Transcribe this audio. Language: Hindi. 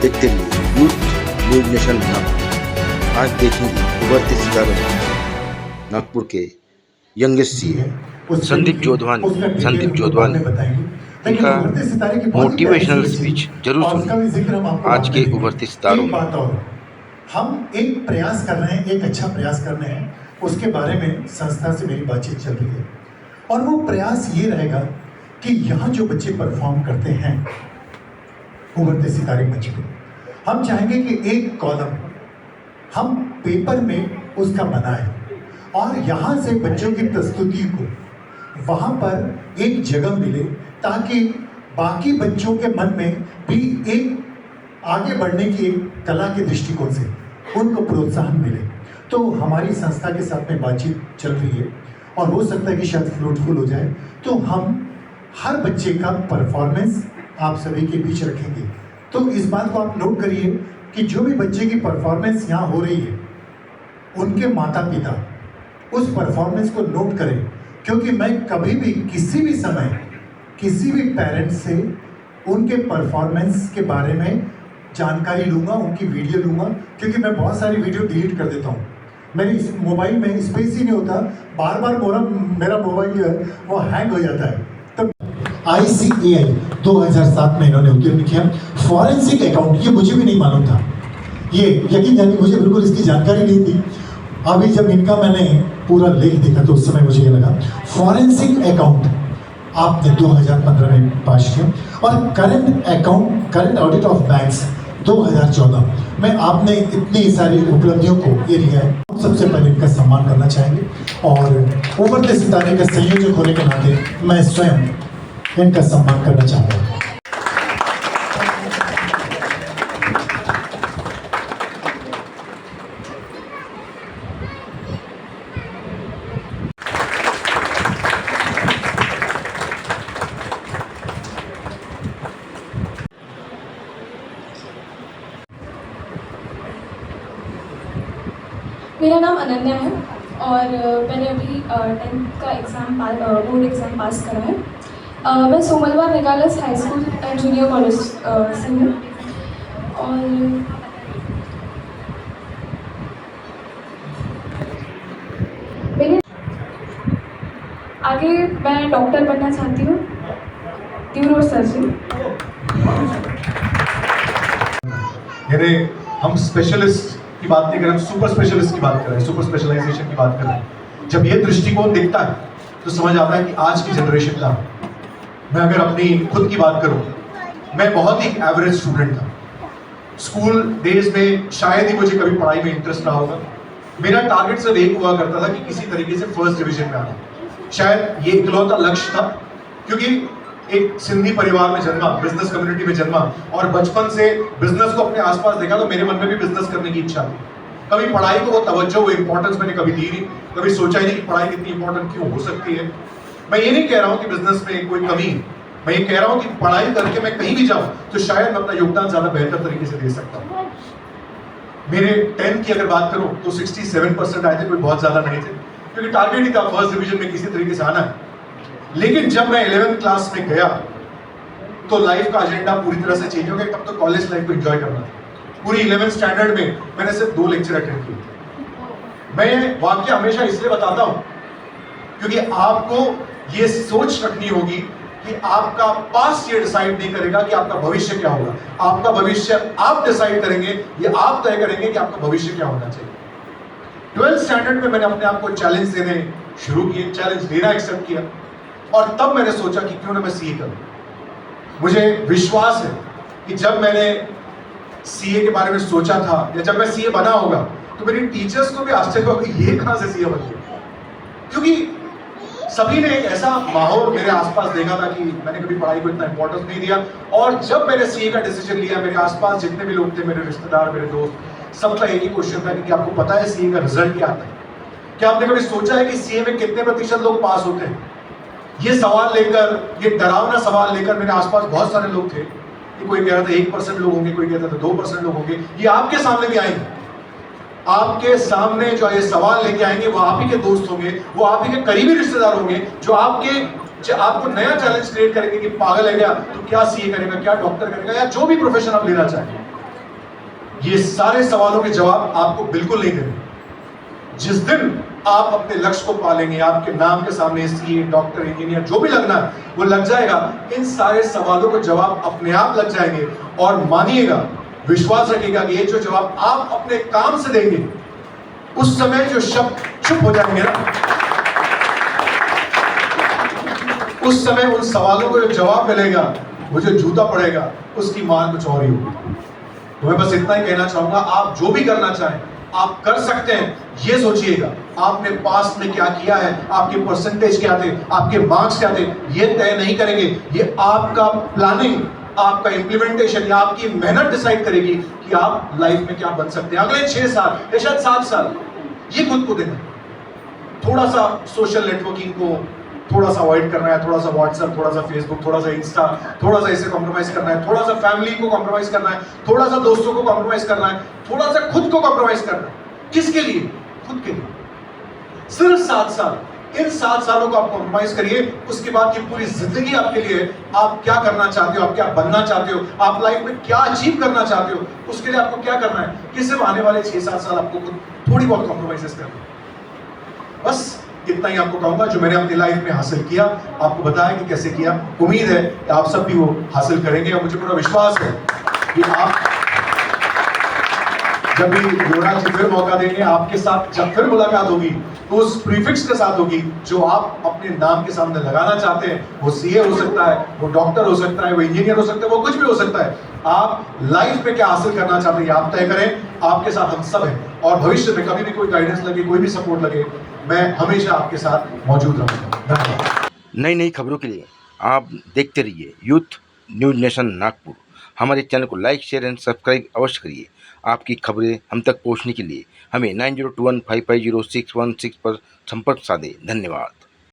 देखते रहिए यूथ न्यूज नेशन नागपुर। आज देखेंगे उभरते सितारों में नागपुर के यंगेस्ट सीए संदीप जोधवानी इनका मोटिवेशनल स्पीच जरूर सुनिए आज के उभरते सितारों में। हम एक प्रयास कर रहे हैं, एक अच्छा प्रयास कर रहे हैं, उसके बारे में संस्था से मेरी बातचीत चल रही है और वो प्रयास ये रहेगा कि यहाँ जो बच्चे परफॉर्म करते हैं उभरते सितारे मंच पे, हम चाहेंगे कि एक कॉलम हम पेपर में उसका बनाए और यहाँ से बच्चों की प्रस्तुति को वहाँ पर एक जगह मिले ताकि बाकी बच्चों के मन में भी एक आगे बढ़ने की एक कला के दृष्टिकोण से उनको प्रोत्साहन मिले। तो हमारी संस्था के साथ में बातचीत चल रही है और हो सकता है कि शायद फ्रूटफुल हो जाए, तो हम हर बच्चे का परफॉर्मेंस आप सभी के बीच रखेंगे। तो इस बात को आप नोट करिए कि जो भी बच्चे की परफॉर्मेंस यहाँ हो रही है उनके माता पिता उस परफॉर्मेंस को नोट करें, क्योंकि मैं कभी भी किसी भी समय किसी भी पेरेंट्स से उनके परफॉर्मेंस के बारे में जानकारी लूँगा, उनकी वीडियो लूँगा, क्योंकि मैं बहुत सारी वीडियो डिलीट कर देता हूँ। मेरे इस मोबाइल में स्पेस ही नहीं होता, बार बार मेरा मोबाइल जो है वो हैंग हो जाता है। तब ICAI 2007 में इन्होंने उत्तीर्ण किया फॉरेंसिक अकाउंट, ये मुझे भी नहीं मालूम था, ये यकीन जानिए मुझे बिल्कुल इसकी जानकारी नहीं थी। अभी जब इनका मैंने पूरा लेख देखा तो उस समय मुझे ये लगा फॉरेंसिक अकाउंट आपने 2015 में पास किया और करंट ऑडिट ऑफ बैंक्स 2014 में आपने इतनी सारी उपलब्धियों को ये लिया है। हम सबसे पहले इनका सम्मान करना चाहेंगे और उभरते सितारे के संयोजक होने के नाते मैं स्वयं इनका सम्मान करना चाहता हूँ। मेरा नाम अनन्या है और मैंने अभी 10th का बोर्ड एग्ज़ाम पास करा है। मैं Somalwar Nikalas high school and junior college से हूँ और आगे मैं डॉक्टर बनना चाहती हूँ, न्यूरो सर्जन। यानी हम स्पेशलिस्ट की बात नहीं कर रहे, हम सुपर स्पेशलिस्ट की बात कर रहे हैं, सुपर स्पेशलाइजेशन की बात कर रहे हैं। जब ये दृष्टिकोण दिखता है तो समझ आता है कि आज की जनरेशन का, मैं अगर अपनी खुद की बात करूं, मैं बहुत ही एवरेज स्टूडेंट था। स्कूल डेज में शायद ही मुझे कभी पढ़ाई में इंटरेस्ट रहा होगा। मेरा टारगेट सिर्फ एक हुआ करता था कि किसी तरीके से फर्स्ट डिवीजन में आना। शायद ये इकलौता लक्ष्य था, क्योंकि एक सिंधी परिवार में जन्मा, बिजनेस कम्युनिटी में जन्मा और बचपन से बिजनेस को अपने आसपास देखा, तो मेरे मन में भी बिजनेस करने की इच्छा थी। कभी पढ़ाई को वो तवज्जो, वो इंपॉर्टेंस मैंने कभी दी नहीं, कभी सोचा ही नहीं कि पढ़ाई कितनी इंपॉर्टेंट क्यों हो सकती है। मैं ये नहीं कह रहा हूँ कि बिजनेस में कोई कमी है, मैं ये कह रहा हूँ कि पढ़ाई करके मैं कहीं भी जाऊँ तो शायद मैं अपना योगदान ज्यादा बेहतर तरीके से दे सकता हूँ। मेरे 10th की अगर बात करूँ तो 67% आए थे, कोई बहुत ज्यादा नहीं थे, क्योंकि टारगेट ही था फर्स्ट डिवीजन में किसी तरीके से आना है। लेकिन जब मैं 11th क्लास में गया तो लाइफ का एजेंडा पूरी तरह से चेंज हो गया। तब तो कॉलेज लाइफ को एंजॉय करना था। पूरी 11th स्टैंडर्ड में मैंने सिर्फ 2 लेक्चर अटेंड किए। मैं ये वाक्य हमेशा इसलिए बताता हूं क्योंकि आपको ये सोच रखनी होगी कि आपका पास्ट ये डिसाइड नहीं करेगा कि आपका भविष्य क्या होगा। आपका भविष्य आप डिसाइड करेंगे, ये आप तय करेंगे कि आपका भविष्य क्या होना चाहिए। 12th स्टैंडर्ड में मैंने अपने आप को चैलेंज देने शुरू किए, चैलेंज देना एक्सेप्ट किया और तब मैंने सोचा कि क्यों ना मैं सीए करूं। मुझे विश्वास है कि जब मैंने सीए के बारे में सोचा था या जब मैं सीए बना होगा तो मेरी टीचर्स को भी आश्चर्य होगा कि ये कहां से सीए बन गया, क्योंकि सभी ने एक ऐसा माहौल मेरे आसपास देखा था कि मैंने कभी पढ़ाई को इतना इंपॉर्टेंस नहीं दिया। और जब मैंने सीए का डिसीजन लिया, मेरे आसपास जितने भी लोग थे, मेरे रिश्तेदार, मेरे दोस्त, सबका एक ही क्वेश्चन था कि आपको पता है सीए का रिजल्ट क्या आता है? क्या आपने कभी सोचा है कि सीए में कितने प्रतिशत लोग पास होते हैं? ये सवाल लेकर, ये डरावना सवाल लेकर मेरे आसपास बहुत सारे लोग थे कि कोई कह रहा था 1% लोग होंगे, कोई कहता था 2% लोग होंगे। ये आपके सामने भी आएंगे, आपके सामने जो ये सवाल लेके आएंगे वो आप ही के दोस्त होंगे, वो आप ही के करीबी रिश्तेदार होंगे, जो आपको नया चैलेंज क्रिएट करेंगे कि पागल है क्या, तो क्या सीए करेगा, क्या डॉक्टर करेगा, या जो भी प्रोफेशन आप लेना चाहें। ये सारे सवालों के जवाब आपको बिल्कुल नहीं देने। जिस दिन आप अपने लक्ष्य को पालेंगे, आपके नाम के सामने सीए, डॉक्टर, इंजीनियर जो भी लगना है वो लग जाएगा, इन सारे सवालों के जवाब अपने आप लग जाएंगे। और मानिएगा, विश्वास रखिएगा कि ये जो जवाब आप अपने काम से देंगे, उस समय जो शब्द चुप हो जाएंगे ना, उस समय उन सवालों को जो जवाब मिलेगा, वो जो जूता पड़ेगा, उसकी मार कुछ और ही होगी। तो मैं बस इतना ही कहना चाहूंगा, आप जो भी करना चाहें आप कर सकते हैं। ये सोचिएगा आपने पास्ट में क्या किया है, आपके परसेंटेज क्या थे, आपके मार्क्स क्या थे, ये तय नहीं करेंगे। ये आपका प्लानिंग, आपका इंप्लीमेंटेशन या आपकी मेहनत डिसाइड करेगी कि आप लाइफ में क्या बन सकते हैं अगले 6 साल या शायद 7 साल। ये खुद को देना। थोड़ा सा सोशल नेटवर्किंग को थोड़ा सा अवॉइड करना है, थोड़ा सा व्हाट्सएप, थोड़ा सा फेसबुक, थोड़ा सा इंस्टा, थोड़ा सा इसे कॉम्प्रोमाइज करना है, थोड़ा सा फैमिली को कॉम्प्रोमाइज करना है, थोड़ा सा दोस्तों को कॉम्प्रोमाइज करना है, थोड़ा सा खुद को कॉम्प्रोमाइज करना है। किसके लिए? खुद के लिए। सिर्फ 7 साल, इन 7 सालों को आप कॉम्प्रोमाइज करिए, उसके बाद की पूरी जिंदगी आपके लिए। आप क्या करना चाहते हो, आप क्या बनना चाहते हो, आप लाइफ में क्या अचीव करना चाहते हो, उसके लिए आपको क्या करना है कि सिर्फ आने वाले 6-7 साल आपको थोड़ी बहुत कॉम्प्रोमाइजेस करना है। बस इतना ही आपको कहूंगा, जो मैंने अपनी लाइफ में हासिल किया, आपको बताया कि कैसे किया। उम्मीद है कि आप सब भी वो हासिल करेंगे और मुझे पूरा विश्वास है कि आप जब भी युवराज जी फिर मौका देंगे, आपके साथ जब फिर मुलाकात होगी तो उस प्रीफिक्स के साथ होगी जो आप अपने नाम के सामने लगाना चाहते हैं। वो सीए हो सकता है, वो डॉक्टर हो सकता है, वो इंजीनियर हो सकता है, वो कुछ भी हो सकता है। आप लाइफ में क्या हासिल करना चाहते हैं आप तय करें। आपके साथ हम सब हैं और भविष्य में कभी भी कोई गाइडेंस लगे, कोई भी सपोर्ट लगे, मैं हमेशा आपके साथ मौजूद रहूंगा। धन्यवाद। नई नई खबरों के लिए आप देखते रहिए यूथ न्यूज नेशन नागपुर। हमारे चैनल को लाइक, शेयर एंड सब्सक्राइब अवश्य करिए। आपकी खबरें हम तक पहुंचने के लिए हमें 9021550616 पर संपर्क साधें। धन्यवाद।